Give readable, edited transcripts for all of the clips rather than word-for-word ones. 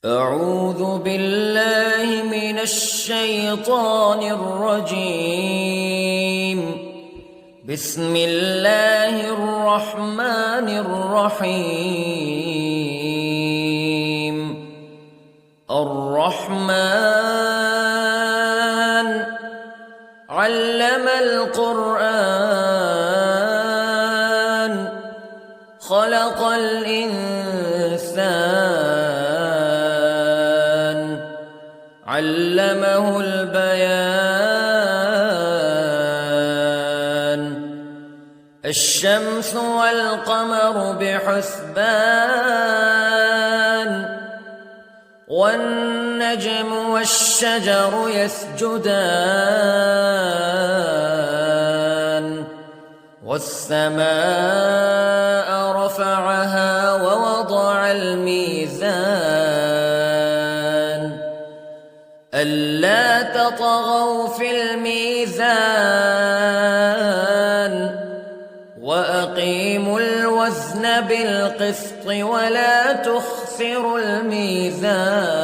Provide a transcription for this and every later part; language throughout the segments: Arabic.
أعوذ بالله من الشيطان الرجيم. بسم الله الرحمن الرحيم. الرحمن علم القرآن خلق الإنسان علمه البيان. الشمس والقمر بحسبان والنجم والشجر يسجدان والسماء رفعها ووضع الميزان ألا تطغوا في الميزان وأقيموا الوزن بالقسط ولا تخسروا الميزان.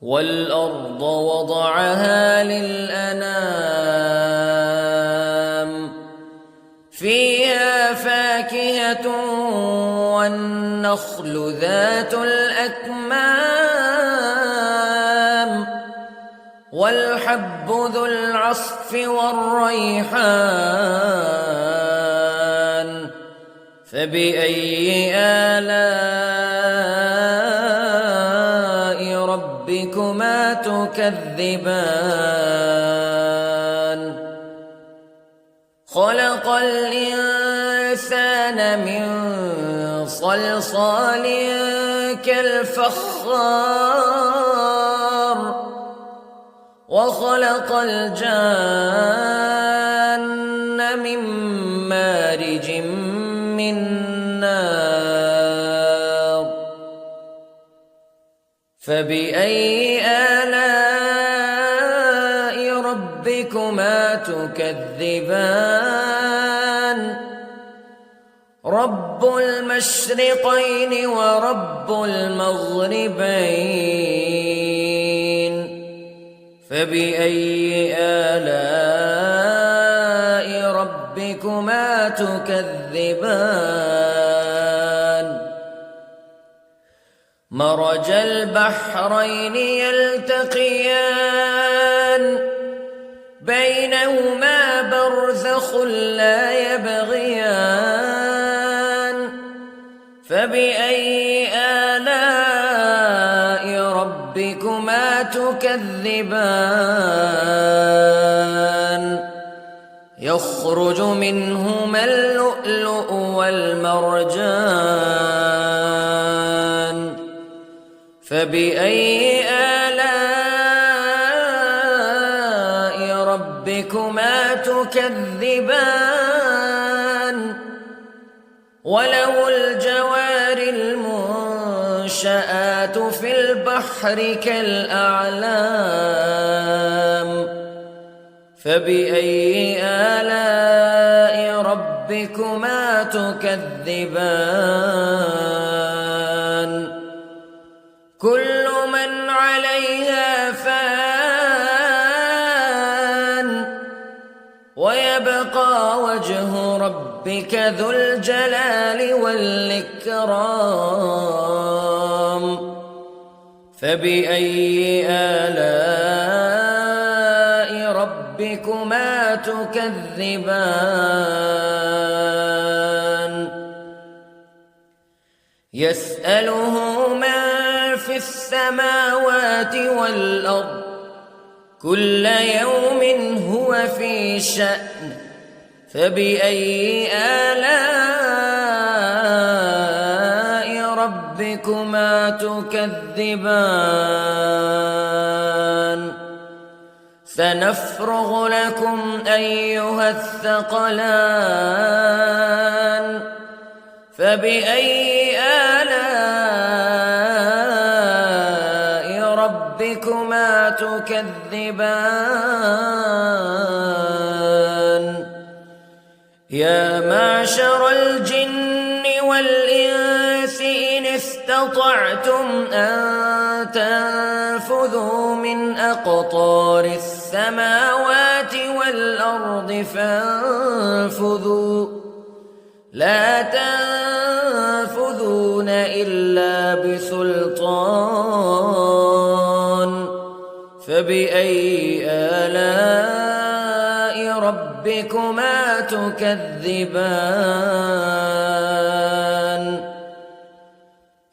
والأرض وضعها للأنام فيها فاكهة والنخل ذات الأكمام والحب ذو العصف والريحان فبأي آلاء ربكما تكذبان. خلق الإنسان من صلصال كالفخار وخلق الجان من مارج من نار فبأي آلاء ربكما تكذبان. رب المشرقين ورب المغربين فبأي آلاء ربكما تكذبان. مرج البحرين يلتقيان بينهما برزخ لا يبغيان فبأي آلاء ربكما تكذبان. يخرج منهما اللؤلؤ والمرجان فبأي آلاء ربكما تكذبان. وله الجوار المنشآت في البحر كالأعلام فبأي آلاء ربكما تكذبان. كل من عليها فان ويبقى وجه ربك ذو الجلال والإكرام فبأي آلاء ربكما تكذبان. يسأله من في السماوات والأرض كل يوم هو في شأن فبأي آلاء ربكما تكذبان. سنفرغ لكم أيها الثقلان فبأي آلاء ربكما تكذبان. يا معشر الجن والإنس استطعتم أن تنفذوا من أقطار السماوات والأرض فانفذوا لا تنفذون إلا بسلطان فبأي آلاء ربكما تكذبان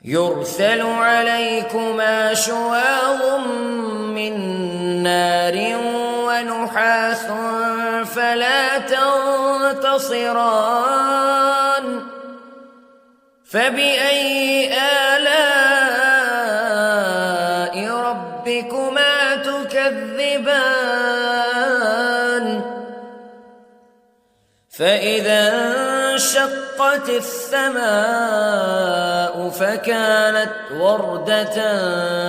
يرسل عليكما شواظ من نار ونحاس فلا تنتصران فبأي آلاء ربكما تكذبان فإذا انشقت السماء فكانت وردة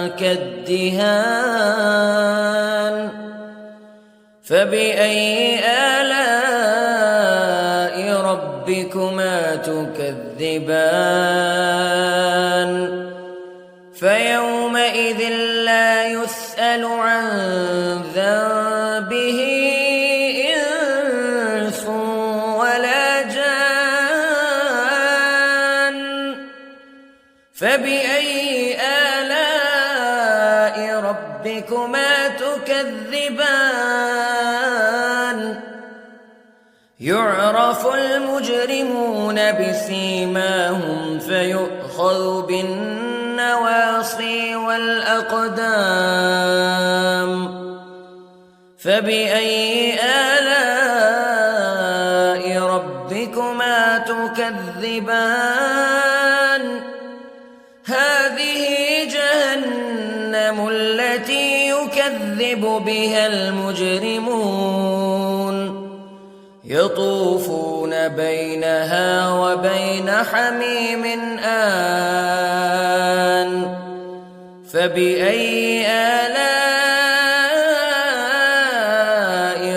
كالدهان فبأي آلاء ربكما تكذبان فيومئذ لا يسأل عن ذنبه إنس ولا جان فبأي آلاء ربكما تكذبان يعرف المجرمون بسيماهم فيؤخذ بالنواصي والأقدام فبأي آلاء ربكما تكذبان هذه جهنم التي يكذب بها المجرمون يطوفون بينها وبين حميم آن فبأي آلاء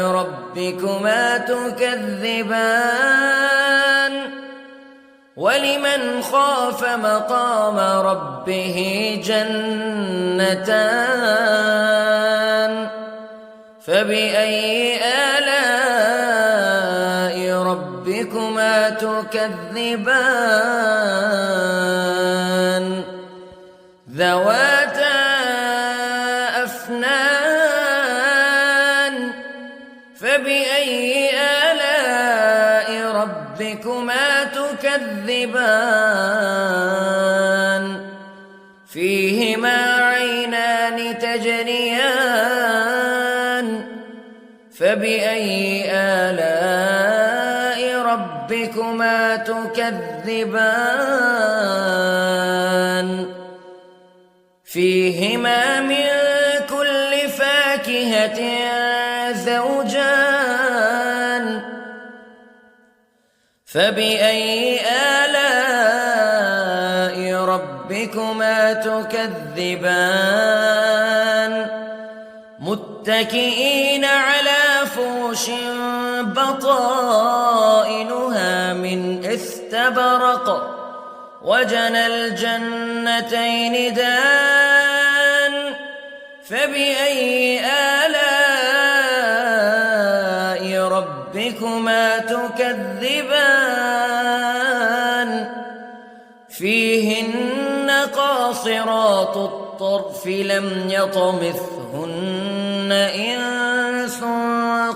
ربكما تكذبان ولمن خاف مقام ربه جنتان فبأي آلاء ربكما تكذبان ذواتا أفنان فبأي آلاء ربكما تكذبان فيهما عينان تجريان فبأي آلاء ربكما تكذبان فيهما من كل فاكهة زوجان فبأي آلاء ربكما تكذبان متكئين على فرش بطائنها من استبرق وجنى الجنتين دان فبأي آلاء ربكما تكذبان فيهن قاصرات الطرف لم يطمثهن إنس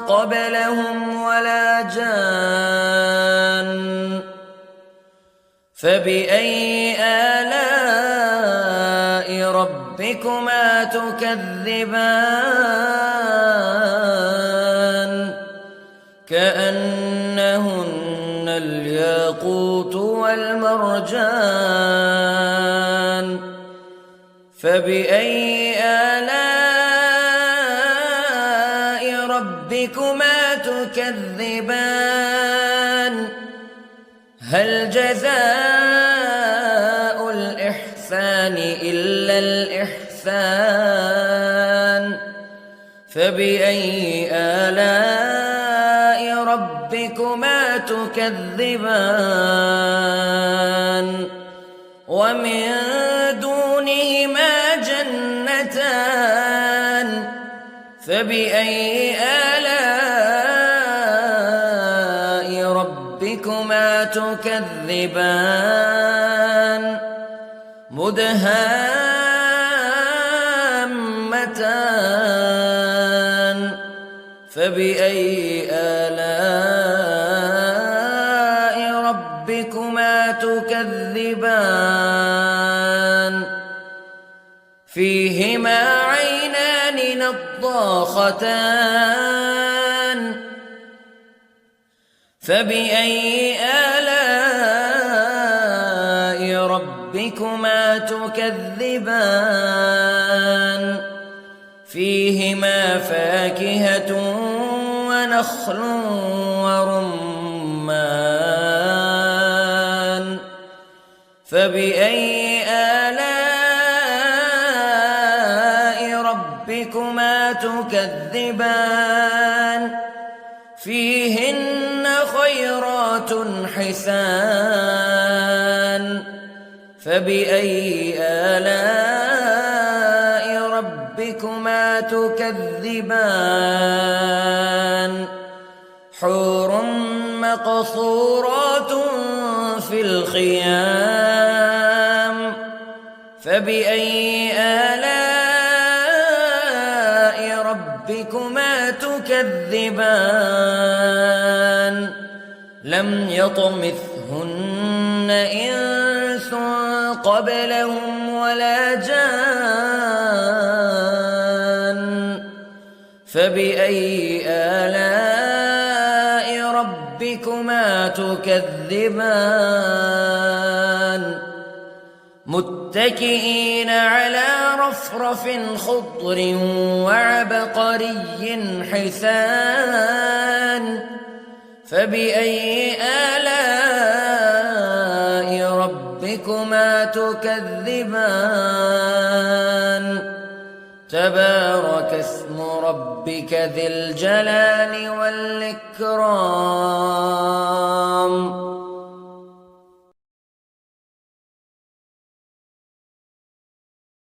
قبلهم ولا جان فبأي آلاء ربكما تكذبان كأنهن الياقوت والمرجان فبأي آلاء ربكما تكذبان هل جزاء الإحسان إلا الإحسان فبأي آلاء ربكما تكذبان ومن دونهما جنتان فبأي آلاء ربكما تكذبان مدهامتان فبأي آلاء ربكما تكذبان فيهما عينان نضاختان فبأي آلاء ربكما تكذبان فيهما فاكهة ونخل ورمان فبأي آلاء ربكما تكذبان فيهن خيرات حسان فبأي آلاء ربكما تكذبان حور مقصورات في الخيام فبأي آلاء ربكما تكذبان لم يطمثهن إنس قبلهم ولا جان فبأي آلاء ربكما تكذبان متكئين على رفرف خضر وعبقري حسان فبأي آلاء ربكما تكذبان تبارك اسم ربك ذي الجلال والإكرام